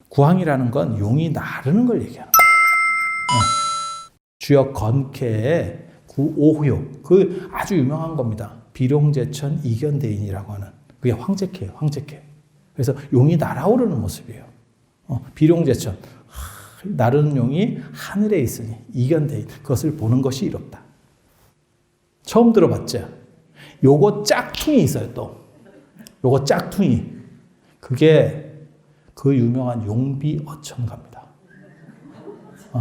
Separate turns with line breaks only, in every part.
구항이라는 건 용이 나르는 걸 얘기하는 거예요. 주역 건캐의 구오효. 그 아주 유명한 겁니다. 비룡제천 이견대인이라고 하는. 그게 황제캐예요. 황제캐. 그래서 용이 날아오르는 모습이에요. 비룡제천. 나르는 용이 하늘에 있으니 이견대인. 그것을 보는 것이 이롭다. 처음 들어봤죠? 요거 짝퉁이 있어요, 또. 요거 짝퉁이. 그게 그 유명한 용비어천가입니다.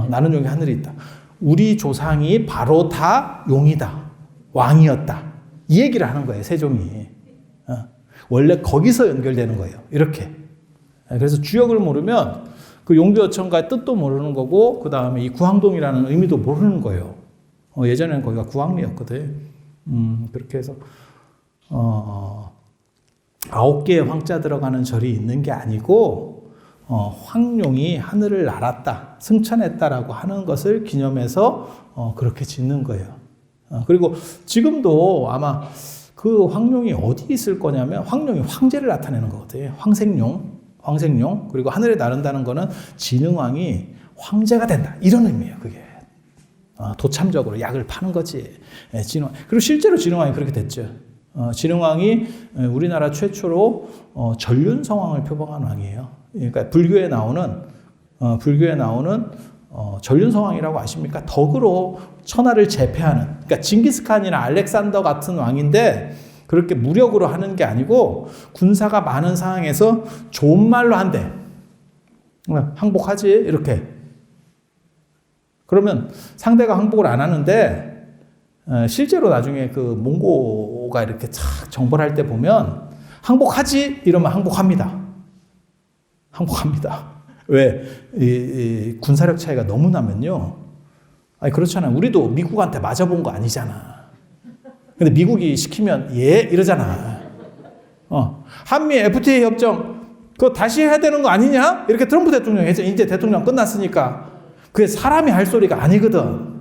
나는 용이 하늘에 있다. 우리 조상이 바로 다 용이다. 왕이었다. 이 얘기를 하는 거예요, 세종이. 원래 거기서 연결되는 거예요. 이렇게. 그래서 주역을 모르면 그 용비어천가의 뜻도 모르는 거고, 그 다음에 이 구항동이라는 의미도 모르는 거예요. 예전에는 거기가 구항리였거든. 그렇게 해서, 9개의 황자 들어가는 절이 있는 게 아니고, 황룡이 하늘을 날았다, 승천했다라고 하는 것을 기념해서 그렇게 짓는 거예요. 그리고 지금도 아마 그 황룡이 어디 있을 거냐면, 황룡이 황제를 나타내는 거거든요. 황생룡. 그리고 하늘에 나른다는 거는 진흥왕이 황제가 된다. 이런 의미예요, 그게. 도참적으로 약을 파는 거지. 진흥왕. 그리고 실제로 진흥왕이 그렇게 됐죠. 진흥왕이 우리나라 최초로 전륜성왕을 표방한 왕이에요. 그러니까 불교에 나오는 전륜성왕이라고 아십니까? 덕으로 천하를 제패하는. 그러니까 징기스칸이나 알렉산더 같은 왕인데 그렇게 무력으로 하는 게 아니고 군사가 많은 상황에서 좋은 말로 한대. 항복하지 이렇게. 그러면 상대가 항복을 안 하는데 실제로 나중에 그 몽고가 이렇게 착 정벌할 때 보면 항복하지 이러면 항복합니다. 왜? 이 군사력 차이가 너무 나면요. 아니 그렇잖아요. 우리도 미국한테 맞아본 거 아니잖아. 근데 미국이 시키면 예 이러잖아. 한미 FTA 협정 그거 다시 해야 되는 거 아니냐? 이렇게 트럼프 대통령이 했죠. 이제 대통령 끝났으니까. 그게 사람이 할 소리가 아니거든.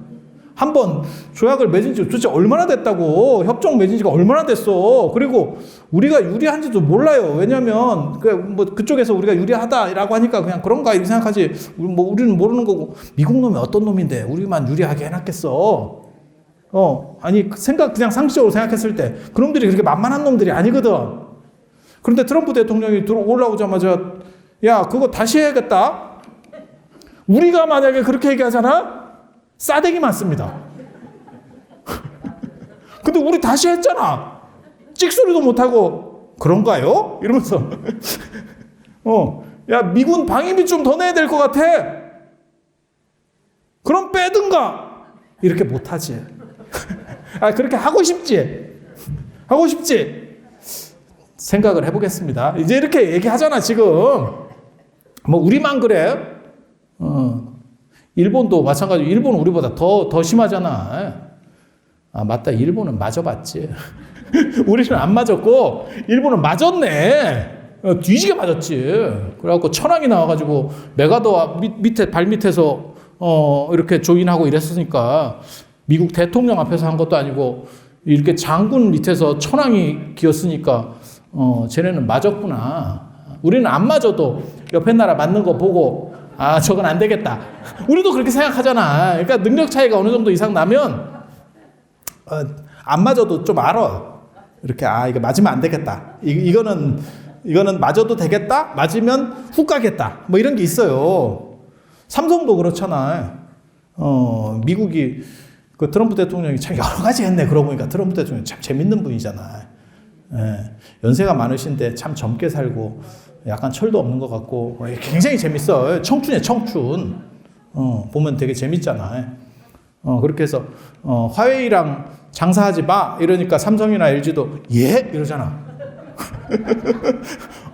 한번 조약을 맺은 지 도대체 얼마나 됐다고. 협정 맺은 지가 얼마나 됐어. 그리고 우리가 유리한지도 몰라요. 왜냐면 그쪽에서 우리가 유리하다라고 하니까 그냥 그런가 이렇게 생각하지. 우리는 모르는 거고. 미국 놈이 어떤 놈인데 우리만 유리하게 해놨겠어. 아니 그냥 상식적으로 생각했을 때 그놈들이 그렇게 만만한 놈들이 아니거든. 그런데 트럼프 대통령이 올라오자마자 야 그거 다시 해야겠다. 우리가 만약에 그렇게 얘기하잖아? 싸대기 맞습니다. 근데 우리 다시 했잖아. 찍소리도 못하고 그런가요? 이러면서 야 미군 방위비 좀 더 내야 될 것 같아. 그럼 빼든가. 이렇게 못하지. 그렇게 하고 싶지. 생각을 해보겠습니다. 이제 이렇게 얘기하잖아 지금. 뭐 우리만 그래? 일본도 마찬가지로. 일본은 우리보다 더 심하잖아. 맞다. 일본은 맞아봤지. 우리는 안 맞았고 일본은 맞았네. 뒤지게 맞았지. 그래갖고 천황이 나와가지고 메가더 밑에 발 밑에서 이렇게 조인하고 이랬으니까 미국 대통령 앞에서 한 것도 아니고 이렇게 장군 밑에서 천황이 기었으니까 쟤네는 맞았구나. 우리는 안 맞아도 옆에 나라 맞는 거 보고 저건 안 되겠다. 우리도 그렇게 생각하잖아. 그러니까 능력 차이가 어느 정도 이상 나면 안 맞아도 좀 알아. 이렇게 이거 맞으면 안 되겠다. 이거는 맞아도 되겠다. 맞으면 훅 가겠다. 뭐 이런 게 있어요. 삼성도 그렇잖아. 미국이 그 트럼프 대통령이 참 여러 가지 했네. 그러고 보니까 트럼프 대통령 참 재밌는 분이잖아. 연세가 많으신데 참 젊게 살고 약간 철도 없는 것 같고 굉장히 재밌어. 청춘이야 청춘. 보면 되게 재밌잖아. 그렇게 해서 화웨이랑 장사하지 마 이러니까 삼성이나 LG도 예 이러잖아.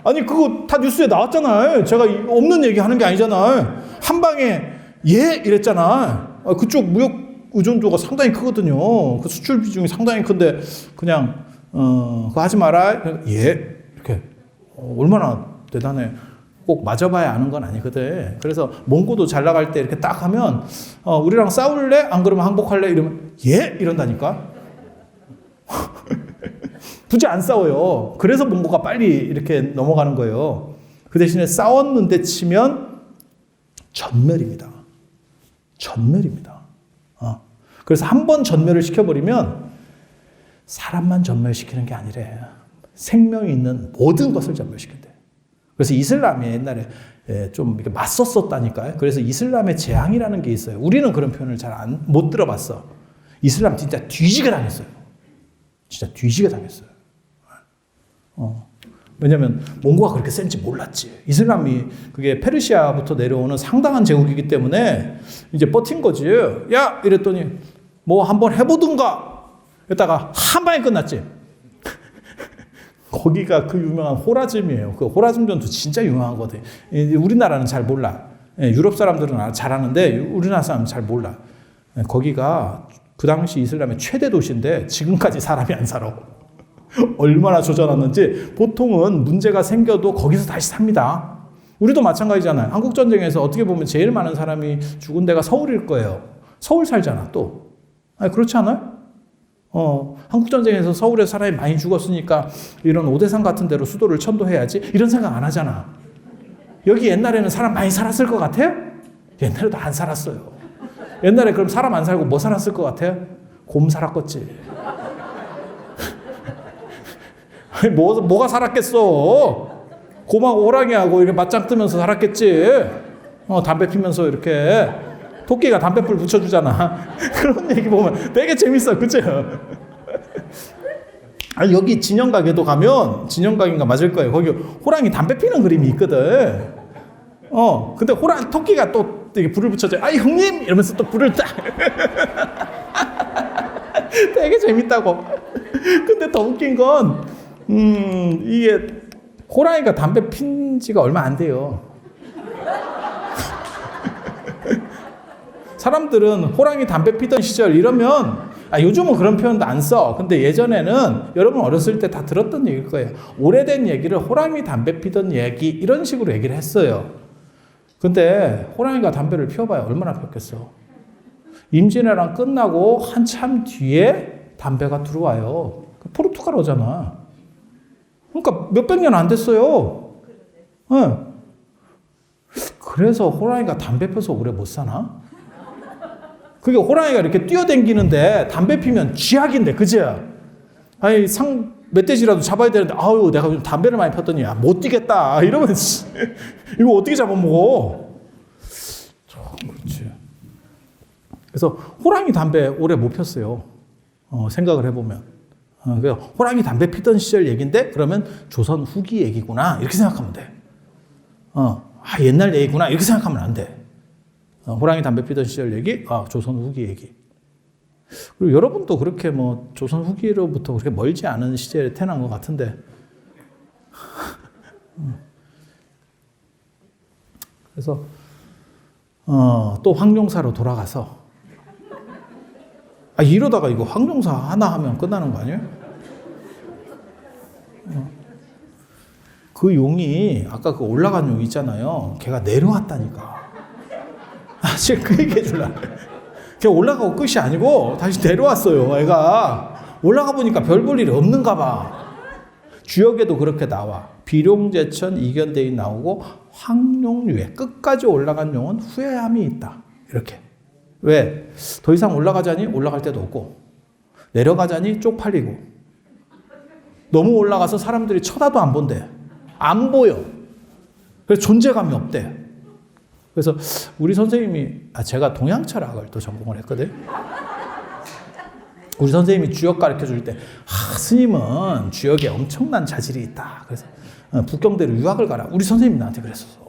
아니 그거 다 뉴스에 나왔잖아요. 제가 없는 얘기 하는 게 아니잖아요. 한 방에 예 이랬잖아. 그쪽 무역 의존도가 상당히 크거든요. 그 수출 비중이 상당히 큰데 그냥 그거 하지 마라. 예 이렇게 얼마나 대단해. 꼭 맞아봐야 아는 건 아니거든. 그래서 몽고도 잘 나갈 때 이렇게 딱 하면 우리랑 싸울래? 안 그러면 항복할래? 이러면 예 이런다니까. 굳이 안 싸워요. 그래서 몽고가 빨리 이렇게 넘어가는 거예요. 그 대신에 싸웠는데 치면 전멸입니다. 전멸입니다. 그래서 한 번 전멸을 시켜버리면 사람만 전멸시키는 게 아니래. 생명이 있는 모든 것을 전멸시킨대. 그래서 이슬람이 옛날에 좀 이렇게 맞섰었다니까요. 그래서 이슬람의 재앙이라는 게 있어요. 우리는 그런 표현을 잘 못 들어봤어. 이슬람 진짜 뒤지게 당했어요. 진짜 뒤지게 당했어요. 왜냐면 몽고가 그렇게 센지 몰랐지. 이슬람이 그게 페르시아부터 내려오는 상당한 제국이기 때문에 이제 버틴 거지. 야! 이랬더니 뭐 한번 해보든가. 이러다가 한 방에 끝났지. 거기가 그 유명한 호라즘이에요. 그 호라즘 전투 진짜 유명하거든. 우리나라는 잘 몰라. 유럽 사람들은 잘 아는데 우리나라 사람은 잘 몰라. 거기가 그 당시 이슬람의 최대 도시인데 지금까지 사람이 안 살아. 얼마나 조져놨는지. 보통은 문제가 생겨도 거기서 다시 삽니다. 우리도 마찬가지잖아요. 한국전쟁에서 어떻게 보면 제일 많은 사람이 죽은 데가 서울일 거예요. 서울 살잖아 또. 아니, 그렇지 않아요? 한국전쟁에서 서울에 사람이 많이 죽었으니까 이런 오대산 같은 데로 수도를 천도해야지 이런 생각 안 하잖아. 여기 옛날에는 사람 많이 살았을 것 같아요? 옛날에도 안 살았어요. 옛날에 그럼 사람 안 살고 뭐 살았을 것 같아요? 곰 살았겠지. 뭐가 살았겠어? 곰하고 호랑이하고 이렇게 맞짱 뜨면서 살았겠지. 담배 피면서 이렇게. 토끼가 담배불 붙여주잖아. 그런 얘기 보면 되게 재밌어. 그죠? 아니, 여기 진영각에도 가면, 진영각인가 맞을 거예요. 거기 호랑이 담배 피는 그림이 있거든. 근데 토끼가 또 되게 불을 붙여줘. 아이, 형님! 이러면서 또 불을 딱. 되게 재밌다고. 근데 더 웃긴 건, 이게 호랑이가 담배 핀 지가 얼마 안 돼요. 사람들은 호랑이 담배 피던 시절 이러면 요즘은 그런 표현도 안 써. 근데 예전에는 여러분 어렸을 때 다 들었던 얘기일 거예요. 오래된 얘기를 호랑이 담배 피던 얘기 이런 식으로 얘기를 했어요. 근데 호랑이가 담배를 피워봐야 얼마나 피웠겠어. 임진왜란 끝나고 한참 뒤에 담배가 들어와요. 포르투갈어잖아. 그러니까 몇백 년 안 됐어요. 네. 그래서 호랑이가 담배 펴서 오래 못 사나? 그게 호랑이가 이렇게 뛰어댕기는데 담배 피면 쥐약인데, 그죠? 아니, 멧돼지라도 잡아야 되는데, 아유, 내가 요즘 담배를 많이 폈더니, 못 뛰겠다. 이러면, 이거 어떻게 잡아먹어? 그렇지. 그래서 호랑이 담배 오래 못 폈어요. 생각을 해보면. 호랑이 담배 피던 시절 얘기인데, 그러면 조선 후기 얘기구나. 이렇게 생각하면 돼. 옛날 얘기구나. 이렇게 생각하면 안 돼. 호랑이 담배 피던 시절 얘기, 조선 후기 얘기. 그리고 여러분도 그렇게 뭐 조선 후기로부터 그렇게 멀지 않은 시절에 태어난 것 같은데. 그래서 또 황룡사로 돌아가서 이러다가 이거 황룡사 하나 하면 끝나는 거 아니에요? 그 용이 아까 그 올라간 용 있잖아요. 걔가 내려왔다니까. 지금 그 얘기 해줄라. 걔 올라가고 끝이 아니고 다시 내려왔어요. 애가 올라가 보니까 별 볼 일이 없는가 봐. 주역에도 그렇게 나와. 비룡제천 이견대인 나오고 황룡유에 끝까지 올라간 용은 후회함이 있다. 이렇게. 왜? 더 이상 올라가자니 올라갈 데도 없고 내려가자니 쪽팔리고 너무 올라가서 사람들이 쳐다도 안 본대. 안 보여. 그래서 존재감이 없대. 그래서 우리 선생님이 제가 동양철학을 또 전공을 했거든. 우리 선생님이 주역 가르쳐 줄 때 스님은 주역에 엄청난 자질이 있다. 그래서 북경대로 유학을 가라. 우리 선생님이 나한테 그랬었어.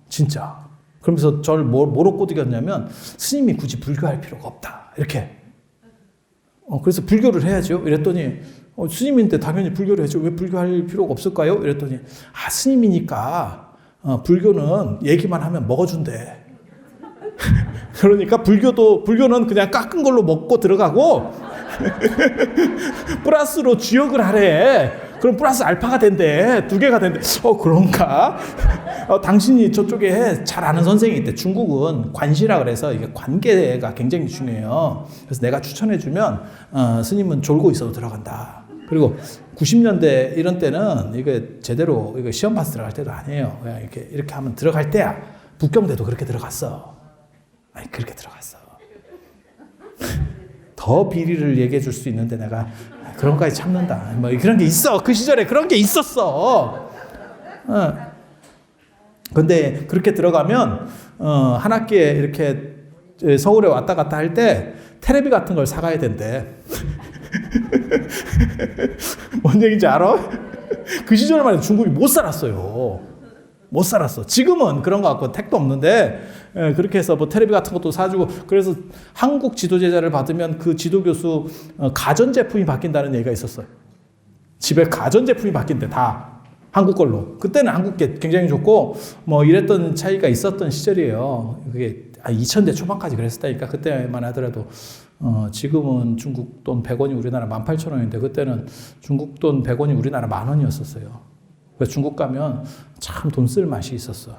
진짜. 그러면서 저를 뭐로 꼬드겼냐면 스님이 굳이 불교할 필요가 없다. 이렇게. 그래서 불교를 해야죠. 이랬더니 스님인데 당연히 불교를 해야죠. 왜 불교할 필요가 없을까요? 이랬더니 스님이니까 불교는 얘기만 하면 먹어준대. 그러니까 불교는 그냥 깎은 걸로 먹고 들어가고 플러스로 주역을 하래. 그럼 플러스 알파가 된대. 2개가 된대. 그런가? 당신이 저쪽에 잘 아는 선생이 있대. 중국은 관시라 그래서 이게 관계가 굉장히 중요해요. 그래서 내가 추천해주면 스님은 졸고 있어도 들어간다. 그리고 90년대 이런 때는 이게 제대로 이거 시험 봐서 들어갈 때도 아니에요. 그냥 이렇게 하면 들어갈 때야. 북경대도 그렇게 들어갔어. 아니, 그렇게 들어갔어. 더 비리를 얘기해 줄 수 있는데 내가 그런 거까지 참는다. 뭐 그런 게 있어. 그 시절에 그런 게 있었어. 근데 그렇게 들어가면 한 학기에 이렇게 서울에 왔다 갔다 할 때 테레비 같은 걸 사가야 된대. 뭔 얘기인지 알아? 그 시절만 해도 중국이 못 살았어요. 못 살았어. 지금은 그런 거 갖고 택도 없는데 그렇게 해서 뭐 테레비 같은 것도 사주고 그래서 한국 지도제자를 받으면 그 지도교수 가전제품이 바뀐다는 얘기가 있었어요. 집에 가전제품이 바뀐대 다. 한국 걸로. 그때는 한국 게 굉장히 좋고 뭐 이랬던 차이가 있었던 시절이에요. 그게 2000대 초반까지 그랬었다니까. 그때만 하더라도 지금은 중국 돈 100원이 우리나라 18,000원인데 그때는 중국 돈 100원이 우리나라 10,000원이었었어요. 그래서 중국 가면 참 돈 쓸 맛이 있었어.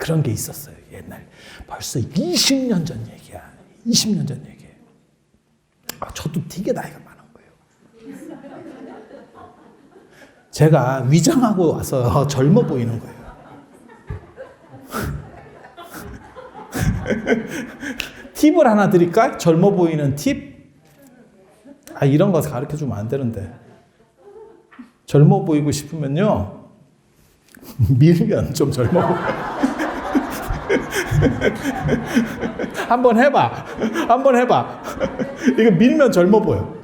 그런 게 있었어요. 옛날. 벌써 20년 전 얘기야. 20년 전 얘기. 저도 되게 나이가 많은 거예요. 제가 위장하고 와서 젊어 보이는 거예요. 팁을 하나 드릴까? 젊어 보이는 팁? 이런 거 가르쳐 주면 안 되는데. 젊어 보이고 싶으면요. 밀면 좀 젊어 보여. 한번 해봐. 한번 해봐. 이거 밀면 젊어 보여.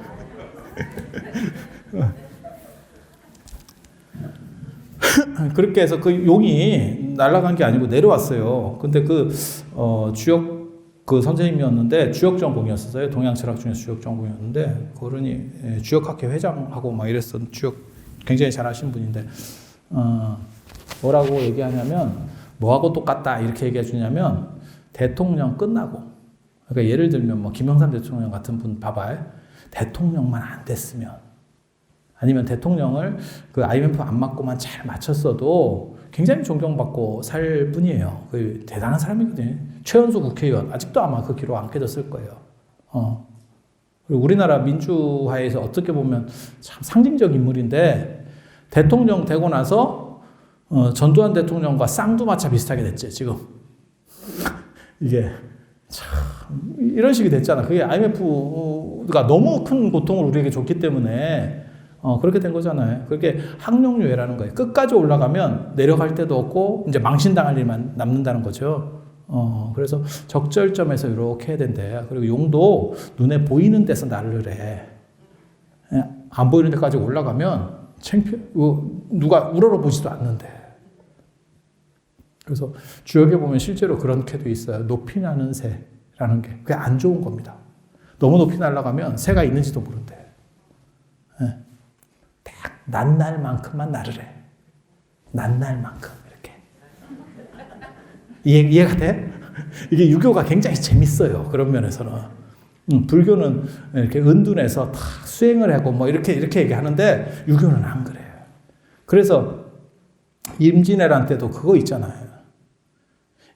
그렇게 해서 그 용이 날아간 게 아니고 내려왔어요. 근데 주역 선생님이었는데 주역 전공이었어요. 동양 철학 중에서 주역 전공이었는데 그러니 주역학회 회장하고 막 이랬던 주역 굉장히 잘하신 분인데 뭐라고 얘기하냐면 뭐하고 똑같다 이렇게 얘기해 주냐면 대통령 끝나고 그러니까 예를 들면 뭐 김영삼 대통령 같은 분 봐봐요. 대통령만 안 됐으면 아니면 대통령을 그 IMF 안 맞고만 잘 맞췄어도 굉장히 존경받고 살 분이에요. 그 대단한 사람이거든요. 최연소 국회의원 아직도 아마 그 기록 안 깨졌을 거예요. 그리고 우리나라 민주화에서 어떻게 보면 참 상징적 인물인데 대통령 되고 나서 전두환 대통령과 쌍두마차 비슷하게 됐지 지금. 이게 참 이런 식이 됐잖아. 그게 IMF가 너무 큰 고통을 우리에게 줬기 때문에 그렇게 된 거잖아요. 그게 학령유예라는 거예요. 끝까지 올라가면 내려갈 데도 없고 이제 망신당할 일만 남는다는 거죠. 그래서 적절점에서 이렇게 해야 된대. 그리고 용도 눈에 보이는 데서 날르래. 안 보이는 데까지 올라가면 누가 우러러보지도 않는데. 그래서 주역에 보면 실제로 그런 캐도 있어요. 높이 나는 새라는 게. 그게 안 좋은 겁니다. 너무 높이 날아가면 새가 있는지도 모른대. 딱 낱날만큼만 나르래. 낱날만큼 이렇게. 이해가 돼? 이게 유교가 굉장히 재밌어요. 그런 면에서는. 불교는 이렇게 은둔해서 다 수행을 하고 뭐 이렇게 얘기하는데 유교는 안 그래요. 그래서 임진왜란 때도 그거 있잖아요.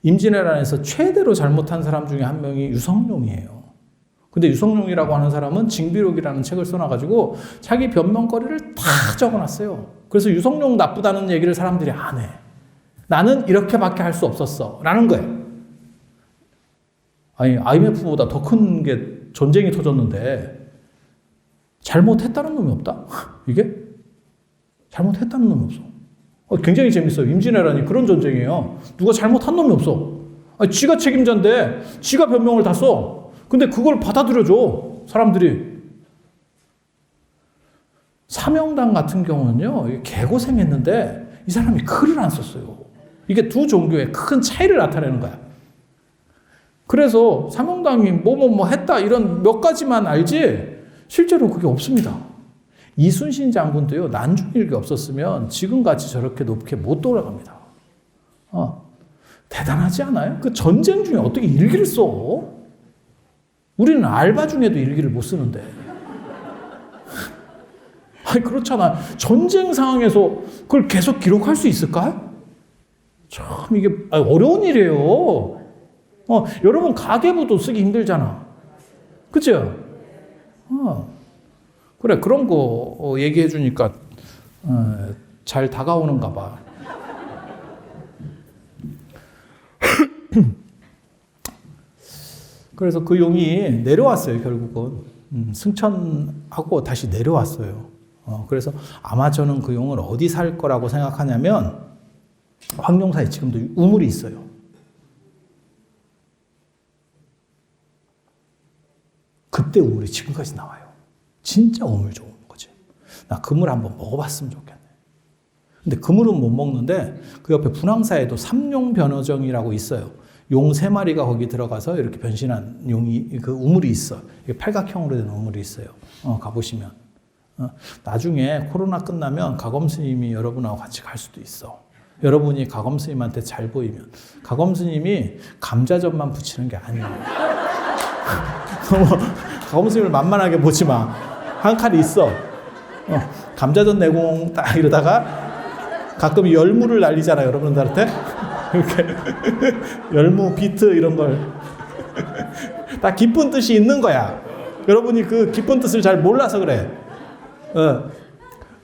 임진왜란에서 최대로 잘못한 사람 중에 한 명이 유성룡이에요. 근데 유성룡이라고 하는 사람은 징비록이라는 책을 써놔가지고 자기 변명거리를 다 적어놨어요. 그래서 유성룡 나쁘다는 얘기를 사람들이 안 해. 나는 이렇게밖에 할 수 없었어. 라는 거예요. 아니, IMF보다 더 큰 게 전쟁이 터졌는데 잘못했다는 놈이 없다? 이게? 잘못했다는 놈이 없어. 굉장히 재밌어요. 임진왜란이 그런 전쟁이에요. 누가 잘못한 놈이 없어. 아니, 지가 책임자인데 지가 변명을 다 써. 근데 그걸 받아들여줘. 사람들이. 사명당 같은 경우는요. 개고생했는데 이 사람이 글을 안 썼어요. 이게 두 종교의 큰 차이를 나타내는 거야. 그래서 사명당이 뭐 했다 이런 몇 가지만 알지 실제로 그게 없습니다. 이순신 장군도요. 난중일기 없었으면 지금같이 저렇게 높게 못 돌아갑니다. 대단하지 않아요? 그 전쟁 중에 어떻게 일기를 써? 우리는 알바 중에도 일기를 못 쓰는데. 아니 그렇잖아. 전쟁 상황에서 그걸 계속 기록할 수 있을까? 참 이게 어려운 일이에요. 여러분 가계부도 쓰기 힘들잖아. 그죠? 그래, 그런 거 얘기해 주니까 잘 다가오는가 봐. 그래서 그 용이 내려왔어요, 결국은. 승천하고 다시 내려왔어요. 그래서 아마 저는 그 용을 어디 살 거라고 생각하냐면, 황룡사에 지금도 우물이 있어요. 그때 우물이 지금까지 나와요. 진짜 우물 좋은 거지. 나 그물 한번 먹어봤으면 좋겠네. 근데 그물은 못 먹는데 그 옆에 분황사에도 삼룡변어정이라고 있어요. 용 3마리가 거기 들어가서 이렇게 변신한 용이, 그 우물이 있어. 이게 팔각형으로 된 우물이 있어요. 가보시면. 나중에 코로나 끝나면 가검 스님이 여러분하고 같이 갈 수도 있어. 여러분이 가검 스님한테 잘 보이면. 가검 스님이 감자전만 붙이는 게 아니에요. 가검 스님을 만만하게 보지 마. 한 칼이 있어. 감자전 내공 딱 이러다가 가끔 열무를 날리잖아요, 여러분들한테. 이렇게 열무, 비트 이런 걸 다 깊은 뜻이 있는 거야. 여러분이 그 깊은 뜻을 잘 몰라서 그래.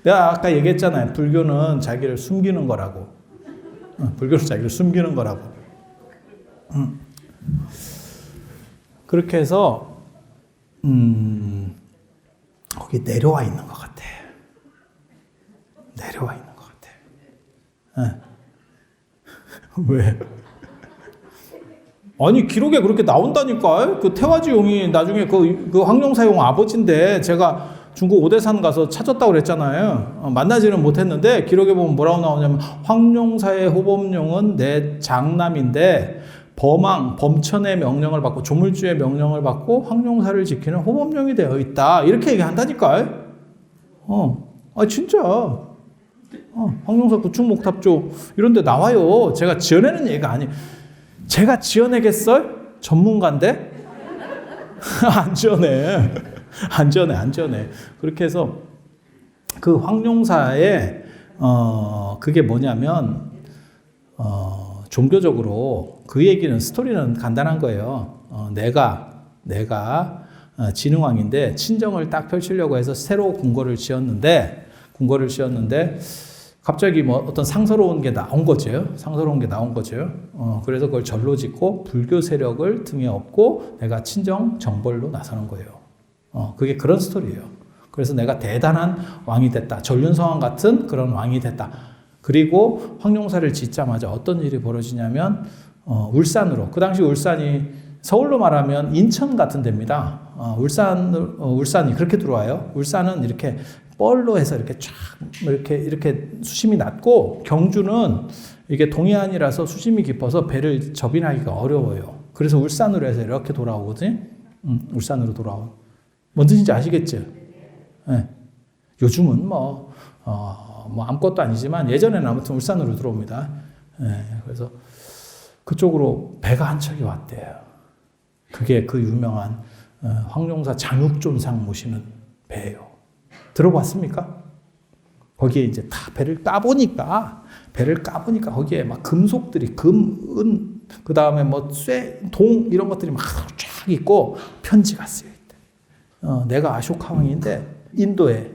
내가 아까 얘기했잖아요. 불교는 자기를 숨기는 거라고. 불교는 자기를 숨기는 거라고. 그렇게 해서 거기 내려와 있는 것 같아. 내려와 있는 것 같아. 왜? 아니, 기록에 그렇게 나온다니까. 그 태화지 용이 나중에 그 황룡사 용 아버지인데, 제가 중국 오대산 가서 찾았다고 그랬잖아요. 만나지는 못했는데 기록에 보면 뭐라고 나오냐면, 황룡사의 호범룡은 내 장남인데 범천의 명령을 받고 조물주의 명령을 받고 황룡사를 지키는 호범룡이 되어 있다. 이렇게 얘기한다니까. 진짜. 황룡사 구축목탑조 이런 데 나와요. 제가 지어내는 얘기가 아니에요. 제가 지어내겠어요? 전문가인데? 안 지어내. 안 지어내. 그렇게 해서 그 황룡사에 그게 뭐냐면 종교적으로 그 얘기는, 스토리는 간단한 거예요. 내가 진흥왕인데 친정을 딱 펼치려고 해서 새로 궁궐을 지었는데 갑자기 뭐 어떤 상서로운 게 나온 거죠. 그래서 그걸 절로 짓고 불교 세력을 등에 업고 내가 친정 정벌로 나서는 거예요. 그게 그런 스토리예요. 그래서 내가 대단한 왕이 됐다. 전륜성왕 같은 그런 왕이 됐다. 그리고 황룡사를 짓자마자 어떤 일이 벌어지냐면 울산으로, 그 당시 울산이 서울로 말하면 인천 같은 데입니다. 울산이 그렇게 들어와요. 울산은 이렇게 뻘로 해서 이렇게 쫙 이렇게 수심이 낮고, 경주는 이게 동해안이라서 수심이 깊어서 배를 접인하기가 어려워요. 그래서 울산으로 해서 이렇게 돌아오거든. 울산으로 돌아오. 뭔 뜻인지 아시겠죠? 네. 요즘은 뭐 아무것도 아니지만 예전에는 아무튼 울산으로 들어옵니다. 네. 그래서 그쪽으로 배가 한 척이 왔대요. 그게 그 유명한 황룡사 장육존상 모시는 배예요. 들어봤습니까? 거기에 이제 다 배를 까보니까 거기에 막 금속들이 금, 은, 그 다음에 뭐 쇠, 동 이런 것들이 막 쫙 있고 편지가 쓰여 있대. 내가 아쇼카 왕인데 인도에